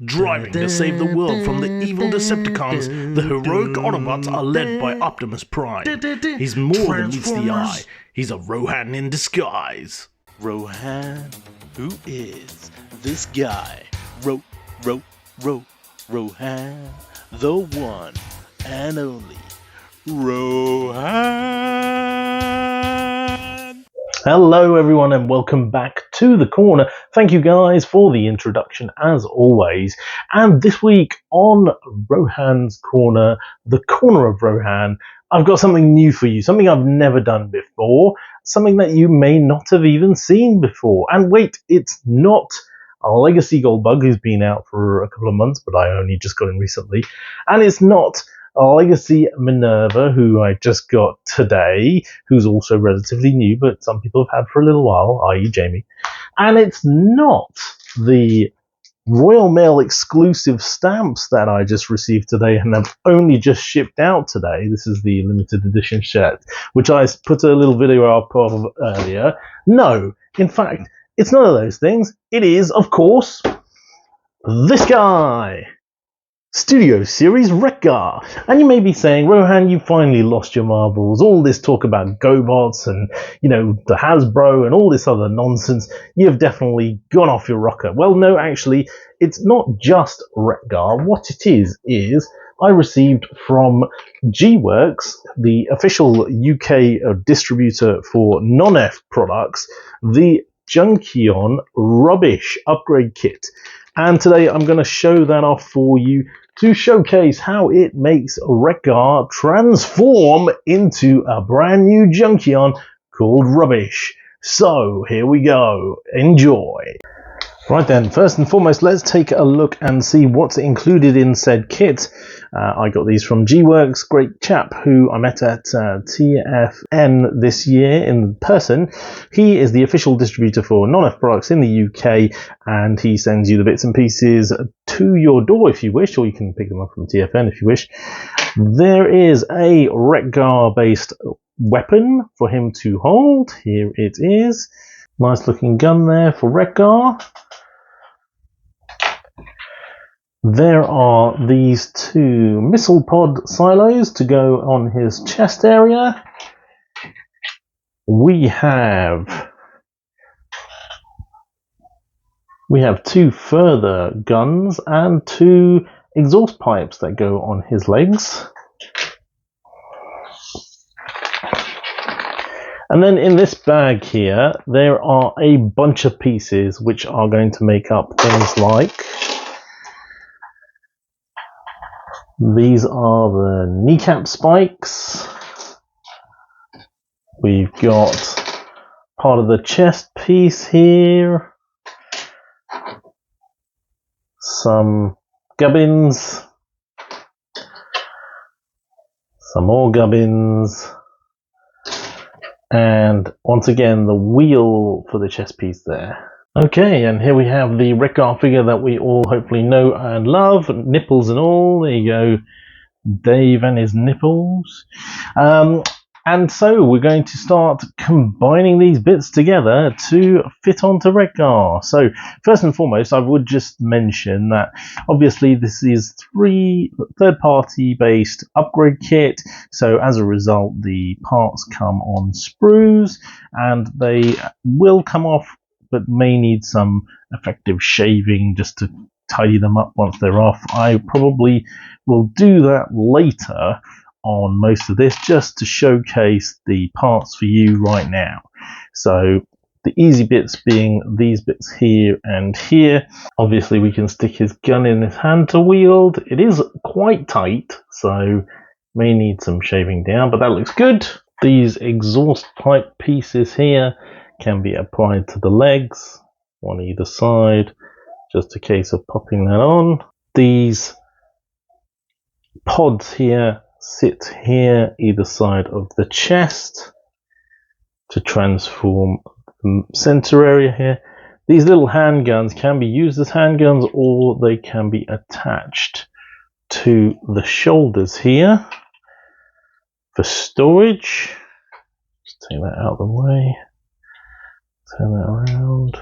Driving to save the world from the evil Decepticons, the heroic Autobots are led by Optimus Prime. He's more than meets the eye. He's a Rohan in disguise. Rohan? Who is this guy? Rohan? The one and only Rohan! Hello everyone and welcome back to the corner. Thank you guys for the introduction as always. And this week on Rohan's Corner, the corner of Rohan, I've got something new for you, something I've never done before, something that you may not have even seen before. And wait, it's not a Legacy Goldbug who's been out for a couple of months, but I only just got him recently. And it's not a Legacy Minerva, who I just got today, who's also relatively new, but some people have had for a little while, i.e. Jamie. And it's not the Royal Mail exclusive stamps that I just received today and have only just shipped out today. This is the limited edition set, which I put a little video up of earlier. No, in fact, it's none of those things. It is, of course, this guy. Studio Series Wreck-Gar. And you may be saying, Rohan, you finally lost your marbles. All this talk about GoBots and, the Hasbro and all this other nonsense, you've definitely gone off your rocker. Well, no, actually, it's not just Wreck-Gar. What it is I received from G-Works, the official UK distributor for Nonnef products, the Junkion Rubbish Upgrade Kit. And today I'm going to show that off for you to showcase how it makes Wreck-Gar transform into a brand new Junkion called Rubbish. So here we go. Enjoy. Right then, first and foremost, let's take a look and see what's included in said kit. I got these from G-Works, great chap who I met at TFN this year in person. He is the official distributor for Nonnef products in the UK, and he sends you the bits and pieces to your door if you wish, or you can pick them up from TFN if you wish. There is a Wreck-Gar based weapon for him to hold. Here it is. Nice looking gun there for Wreck-Gar. There are these two missile pod silos to go on his chest area. We have two further guns and two exhaust pipes that go on his legs. And then in this bag here, there are a bunch of pieces which are going to make up things like these are the kneecap spikes. We've got part of the chest piece here. Some gubbins. Some more gubbins. And once again, the wheel for the chest piece there. Okay, and here we have the Wreck-Gar figure that we all hopefully know and love, nipples and all. There you go, Dave and his nipples. And so we're going to start combining these bits together to fit onto Wreck-Gar. So first and foremost, I would just mention that obviously this is third-party based upgrade kit. So as a result, the parts come on sprues and they will come off, but may need some effective shaving just to tidy them up once they're off. I probably will do that later on most of this just to showcase the parts for you right now. So the easy bits being these bits here and here. Obviously we can stick his gun in his hand to wield. It is quite tight, so may need some shaving down, but that looks good. These exhaust pipe pieces here can be applied to the legs, one either side, just a case of popping that on. These pods here sit here either side of the chest to transform the center area here. These little handguns can be used as handguns or they can be attached to the shoulders here for storage. Just take that out of the way. Turn that around.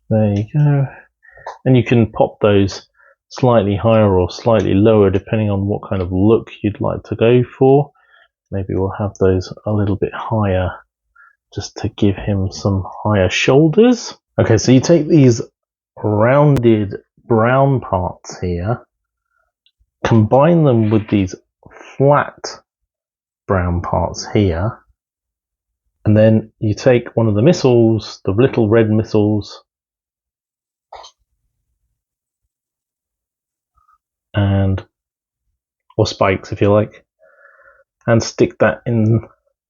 There you go. And you can pop those slightly higher or slightly lower depending on what kind of look you'd like to go for. Maybe we'll have those a little bit higher just to give him some higher shoulders. Okay, so you take these rounded brown parts here, combine them with these flat brown parts here, and then you take one of the missiles, the little red missiles, or spikes if you like, and stick that in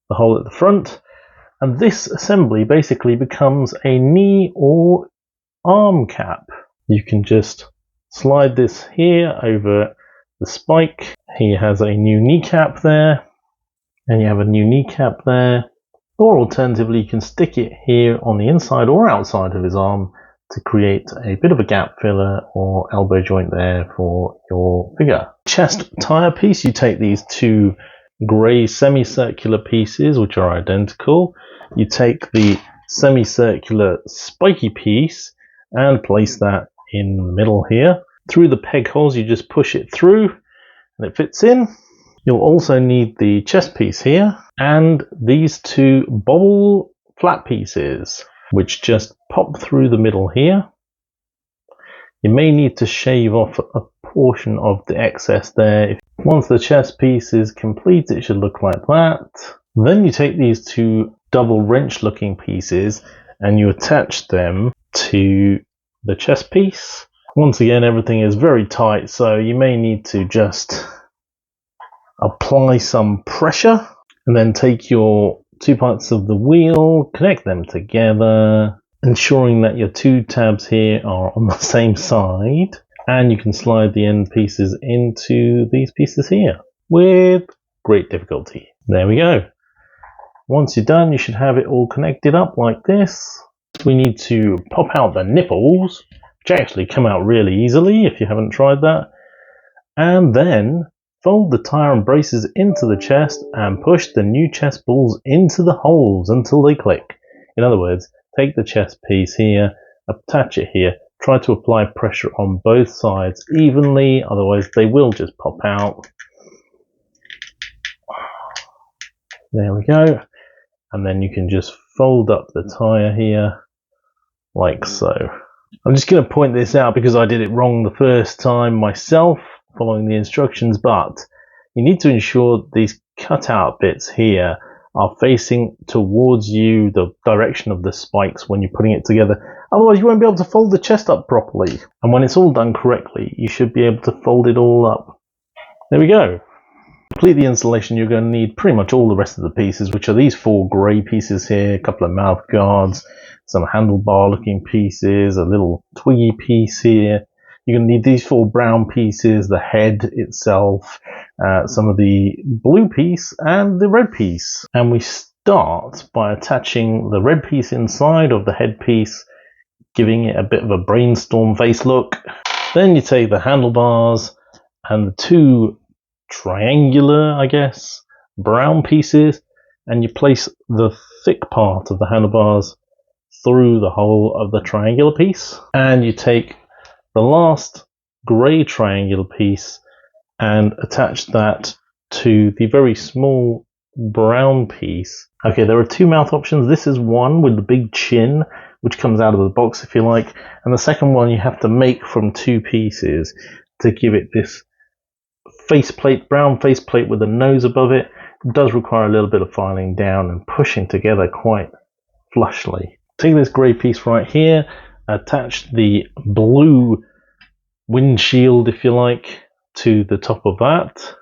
the hole at the front, and this assembly basically becomes a knee or arm cap. You can just slide this here over the spike. He has a new kneecap there, and you have a new kneecap there, or alternatively you can stick it here on the inside or outside of his arm to create a bit of a gap filler or elbow joint there for your figure. Chest tire piece, you take these two grey semicircular pieces which are identical. You take the semicircular spiky piece and place that in the middle here. Through the peg holes you just push it through and it fits in. You'll also need the chest piece here and these two bobble flat pieces which just pop through the middle here. You may need to shave off a portion of the excess there. Once the chest piece is complete, it should look like that. Then you take these two double wrench looking pieces and you attach them to the chest piece. Once again, everything is very tight, so you may need to just apply some pressure and then take your two parts of the wheel, connect them together, ensuring that your two tabs here are on the same side, and you can slide the end pieces into these pieces here with great difficulty. There we go. Once you're done, you should have it all connected up like this. We need to pop out the nipples, which actually come out really easily if you haven't tried that, and then fold the tire and braces into the chest and push the new chest balls into the holes until they click. In other words, take the chest piece here, attach it here, try to apply pressure on both sides evenly, otherwise they will just pop out. There we go. And then you can just fold up the tire here like so. I'm just going to point this out because I did it wrong the first time myself following the instructions, but you need to ensure these cutout bits here are facing towards you, the direction of the spikes when you're putting it together. Otherwise you won't be able to fold the chest up properly. And when it's all done correctly, you should be able to fold it all up. There we go. To complete the installation, you're going to need pretty much all the rest of the pieces, which are these four grey pieces here, a couple of mouth guards, some handlebar looking pieces, a little twiggy piece here. You're going to need these four brown pieces, the head itself, some of the blue piece and the red piece. And we start by attaching the red piece inside of the head piece, giving it a bit of a brainstorm face look. Then you take the handlebars and the two triangular, I guess, brown pieces, and you place the thick part of the handlebars through the hole of the triangular piece. And you take the last grey triangular piece and attach that to the very small brown piece. Okay, there are two mouth options. This is one with the big chin, which comes out of the box if you like, and the second one you have to make from two pieces to give it this faceplate, brown faceplate with a nose above it. It does require a little bit of filing down and pushing together quite flushly. Take this grey piece right here, attach the blue windshield, if you like, to the top of that.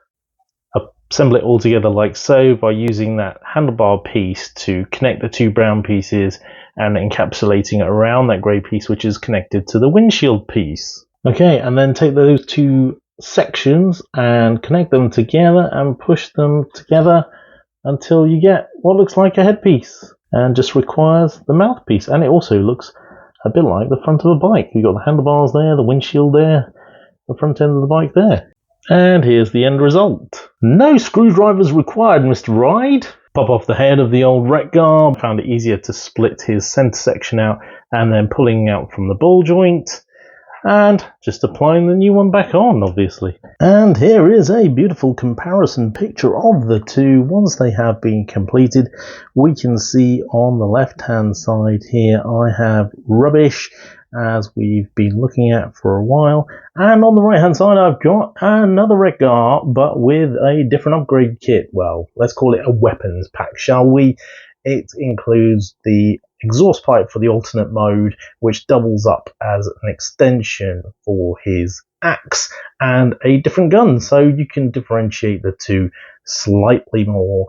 Assemble it all together like so by using that handlebar piece to connect the two brown pieces and encapsulating it around that grey piece which is connected to the windshield piece. Okay, and then take those two sections and connect them together and push them together until you get what looks like a headpiece, and just requires the mouthpiece. And it also looks a bit like the front of a bike. You've got the handlebars there, the windshield there, the front end of the bike there. And here's the end result. No screwdrivers required, Mr. Ride. pop off the head of the old Wreck-Gar. Found it easier to split his center section out and then pulling out from the ball joint. And just applying the new one back on, obviously. And here is a beautiful comparison picture of the two. Once they have been completed, we can see on the left hand side here I have Rubbish, as we've been looking at for a while, and on the right hand side I've got another Wreck-Gar, but with a different upgrade kit. Well, let's call it a weapons pack, shall we? It includes the exhaust pipe for the alternate mode, which doubles up as an extension for his axe, and a different gun, so you can differentiate the two slightly more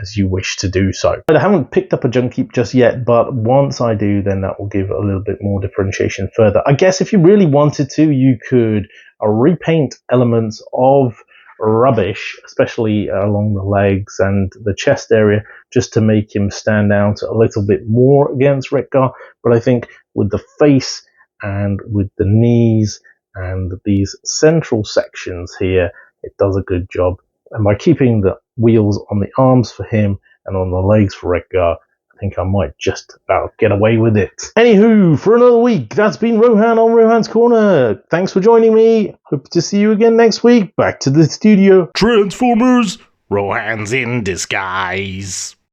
as you wish to do so. I haven't picked up a Junkion just yet, but once I do, then that will give a little bit more differentiation further. I guess if you really wanted to, you could repaint elements of Rubbish, especially along the legs and the chest area, just to make him stand out a little bit more against Wreck-Gar. But I think with the face and with the knees and these central sections here, it does a good job. And by keeping the wheels on the arms for him and on the legs for Wreck-Gar, I think I might just about get away with it. Anywho, for another week, that's been Rohan on Rohan's Corner. Thanks for joining me. Hope to see you again next week. Back to the studio. Transformers, Rohan's in disguise.